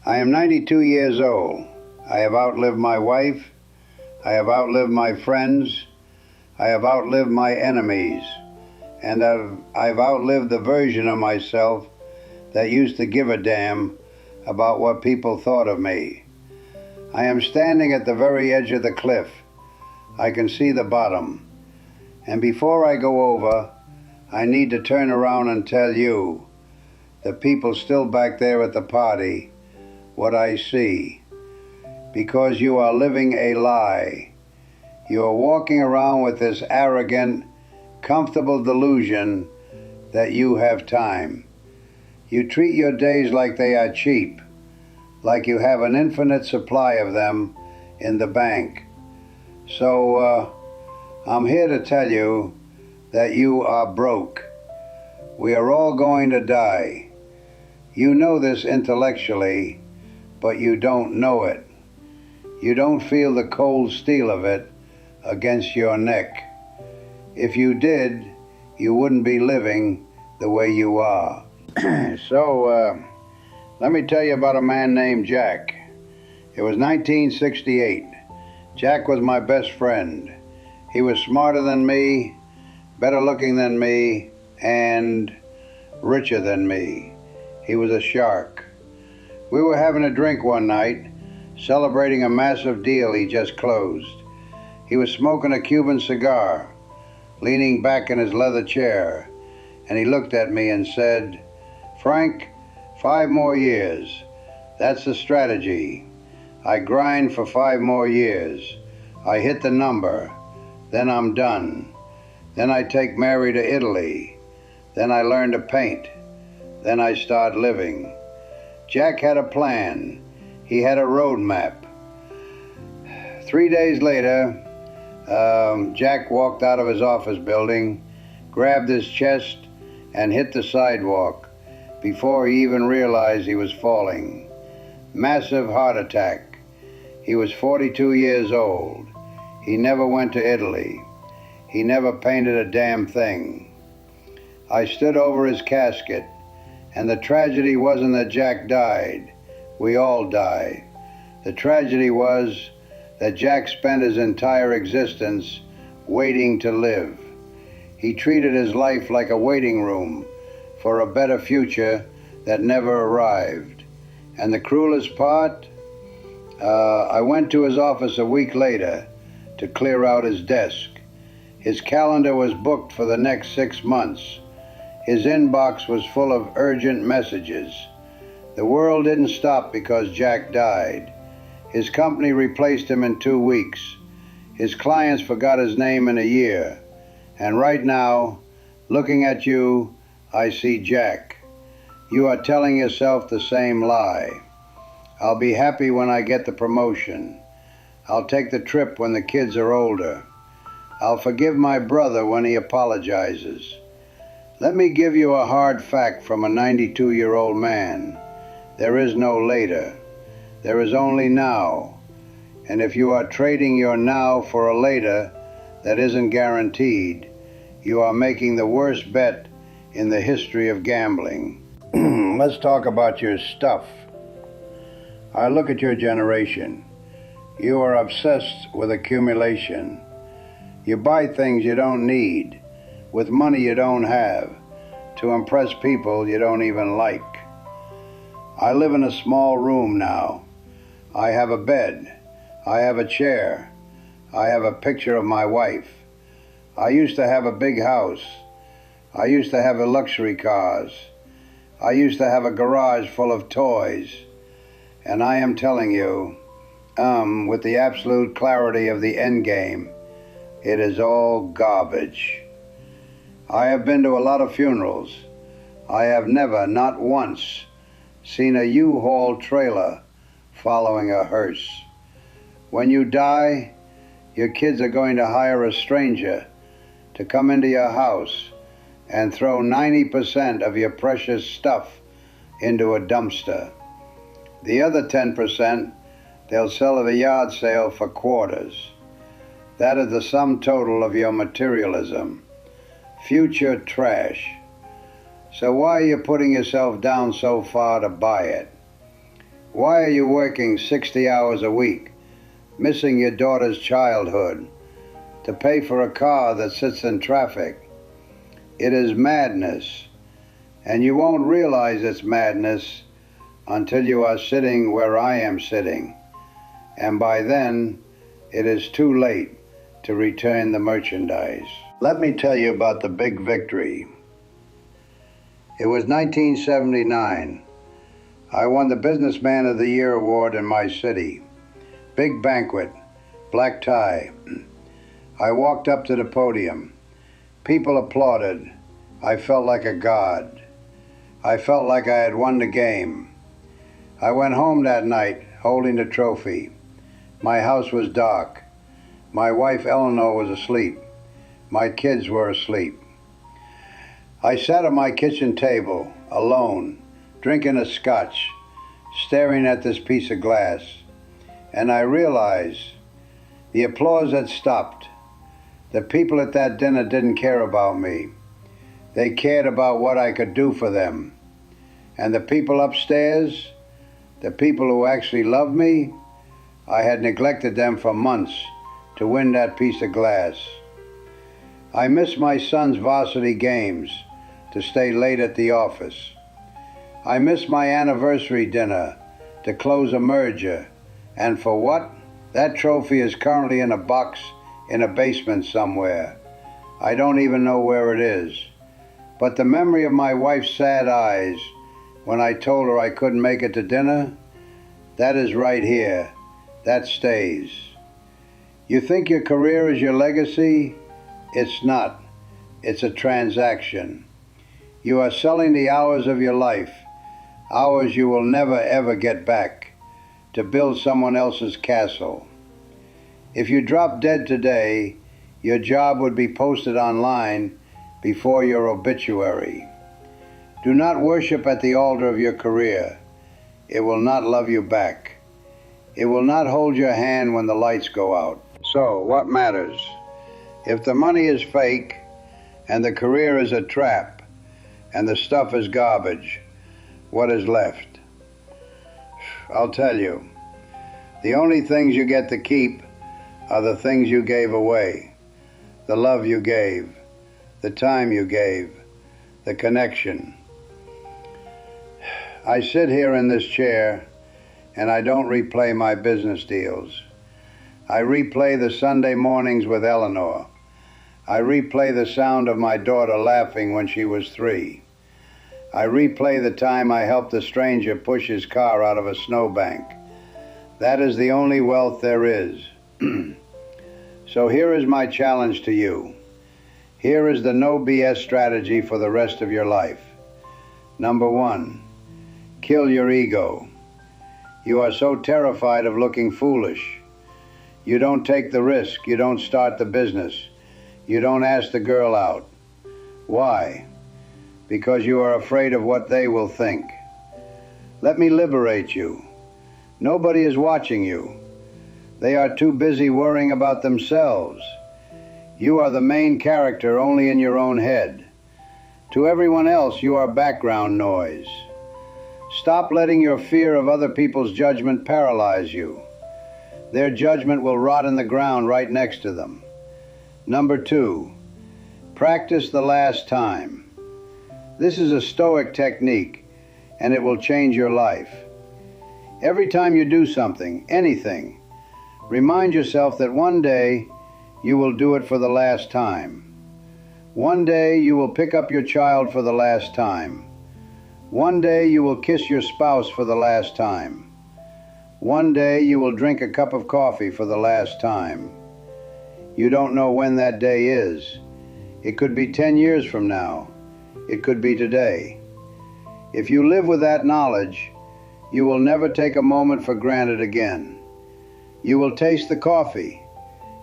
I am 92 years old. I have outlived my wife. I have outlived my friends. I have outlived my enemies. And I've outlived the version of myself that used to give a damn about what people thought of me. I am standing at the very edge of the cliff. I can see the bottom. And before I go over, I need to turn around and tell you, the people still back there at the party, what I see. Because you are living a lie. You are walking around with this arrogant, comfortable delusion that you have time. You treat your days like they are cheap, like you have an infinite supply of them in the bank. So I'm here to tell you that you are broke. We are all going to die. You know this intellectually, but you don't know it. You don't feel the cold steel of it against your neck. If you did, you wouldn't be living the way you are. So, let me tell you about a man named Jack. It was 1968. Jack was my best friend. He was smarter than me, better looking than me, and richer than me. He was a shark. We were having a drink one night, celebrating a massive deal he just closed. He was smoking a Cuban cigar, leaning back in his leather chair, and he looked at me and said, "Frank, 5 more years. That's the strategy. I grind for 5 more years. I hit the number. Then I'm done. Then I take Mary to Italy. Then I learn to paint. Then I start living." Jack had a plan. He had a road map. 3 days later, Jack walked out of his office building, grabbed his chest, and hit the sidewalk before he even realized he was falling. Massive heart attack. He was 42 years old. He never went to Italy. He never painted a damn thing. I stood over his casket, and the tragedy wasn't that Jack died. We all die. The tragedy was that Jack spent his entire existence waiting to live. He treated his life like a waiting room for a better future that never arrived. And the cruelest part, I went to his office a week later to clear out his desk. His calendar was booked for the next 6 months. His inbox was full of urgent messages. The world didn't stop because Jack died. His company replaced him in 2 weeks. His clients forgot his name in a year. And right now, looking at you, I see Jack. You are telling yourself the same lie. I'll be happy when I get the promotion. I'll take the trip when the kids are older. I'll forgive my brother when he apologizes. Let me give you a hard fact from a 92-year-old man. There is no later. There is only now. And if you are trading your now for a later that isn't guaranteed, you are making the worst bet in the history of gambling. Let's talk about your stuff. I look at your generation. You are obsessed with accumulation. You buy things you don't need, with money you don't have, to impress people you don't even like. I live in a small room now. I have a bed. I have a chair. I have a picture of my wife. I used to have a big house. I used to have luxury cars. I used to have a garage full of toys. And I am telling you, with the absolute clarity of the endgame, it is all garbage. I have been to a lot of funerals. I have never, not once, seen a U-Haul trailer following a hearse. When you die, your kids are going to hire a stranger to come into your house and throw 90% of your precious stuff into a dumpster. The other 10%, they'll sell at a yard sale for quarters. That is the sum total of your materialism. Future trash. So why are you putting yourself down so far to buy it? Why are you working 60 hours a week, missing your daughter's childhood, to pay for a car that sits in traffic? It is madness, and you won't realize it's madness until you are sitting where I am sitting, and by then it is too late to return the merchandise. Let me tell you about the big victory. It was 1979. I won the Businessman of the Year award in my city. Big banquet, black tie. I walked up to the podium. People applauded. I felt like a god. I felt like I had won the game. I went home that night holding the trophy. My house was dark. My wife Eleanor was asleep. My kids were asleep. I sat at my kitchen table, alone, drinking a scotch, staring at this piece of glass, and I realized the applause had stopped. The people at that dinner didn't care about me. They cared about what I could do for them. And the people upstairs, the people who actually loved me, I had neglected them for months to win that piece of glass. I missed my son's varsity games to stay late at the office. I missed my anniversary dinner to close a merger. And for what? That trophy is currently in a box in a basement somewhere. I don't even know where it is. But the memory of my wife's sad eyes when I told her I couldn't make it to dinner, that is right here. That stays. You think your career is your legacy? It's not. It's a transaction. You are selling the hours of your life, hours you will never ever get back, to build someone else's castle. If you drop dead today, your job would be posted online before your obituary. Do not worship at the altar of your career. It will not love you back. It will not hold your hand when the lights go out. So, what matters? If the money is fake, and the career is a trap, and the stuff is garbage, what is left? I'll tell you. The only things you get to keep are the things you gave away. The love you gave, the time you gave, the connection. I sit here in this chair and I don't replay my business deals. I replay the Sunday mornings with Eleanor. I replay the sound of my daughter laughing when she was 3. I replay the time I helped a stranger push his car out of a snowbank. That is the only wealth there is. So here is my challenge to you. Here is the no BS strategy for the rest of your life. Number 1, kill your ego. You are so terrified of looking foolish. You don't take the risk. You don't start the business. You don't ask the girl out. Why? Because you are afraid of what they will think. Let me liberate you. Nobody is watching you. They are too busy worrying about themselves. You are the main character only in your own head. To everyone else, you are background noise. Stop letting your fear of other people's judgment paralyze you. Their judgment will rot in the ground right next to them. Number 2, practice the last time. This is a Stoic technique, and it will change your life. Every time you do something, anything, remind yourself that one day you will do it for the last time. One day you will pick up your child for the last time. One day you will kiss your spouse for the last time. One day you will drink a cup of coffee for the last time. You don't know when that day is. It could be 10 years from now. It could be today. If you live with that knowledge, you will never take a moment for granted again. You will taste the coffee.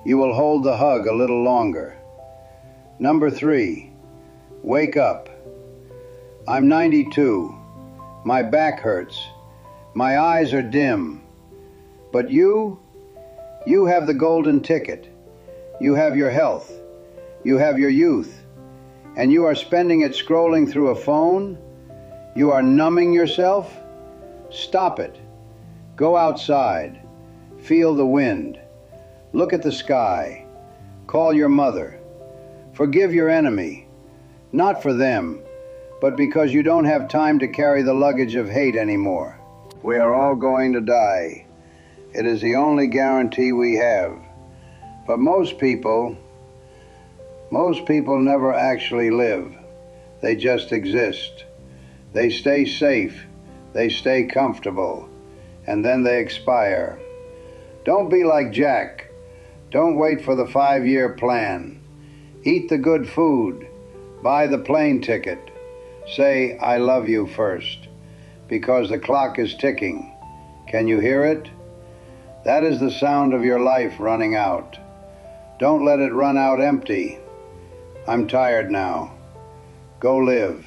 You will hold the hug a little longer. Number 3, wake up. I'm 92. My back hurts. My eyes are dim. But you have the golden ticket. You have your health. You have your youth. And you are spending it scrolling through a phone? You are numbing yourself? Stop it. Go outside. Feel the wind. Look at the sky. Call your mother. Forgive your enemy. Not for them, but because you don't have time to carry the luggage of hate anymore. We are all going to die. It is the only guarantee we have. But most people never actually live. They just exist. They stay safe. They stay comfortable. And then they expire. Don't be like Jack. Don't wait for the 5-year plan. Eat the good food. Buy the plane ticket. Say, I love you first. Because the clock is ticking. Can you hear it? That is the sound of your life running out. Don't let it run out empty. I'm tired now. Go live.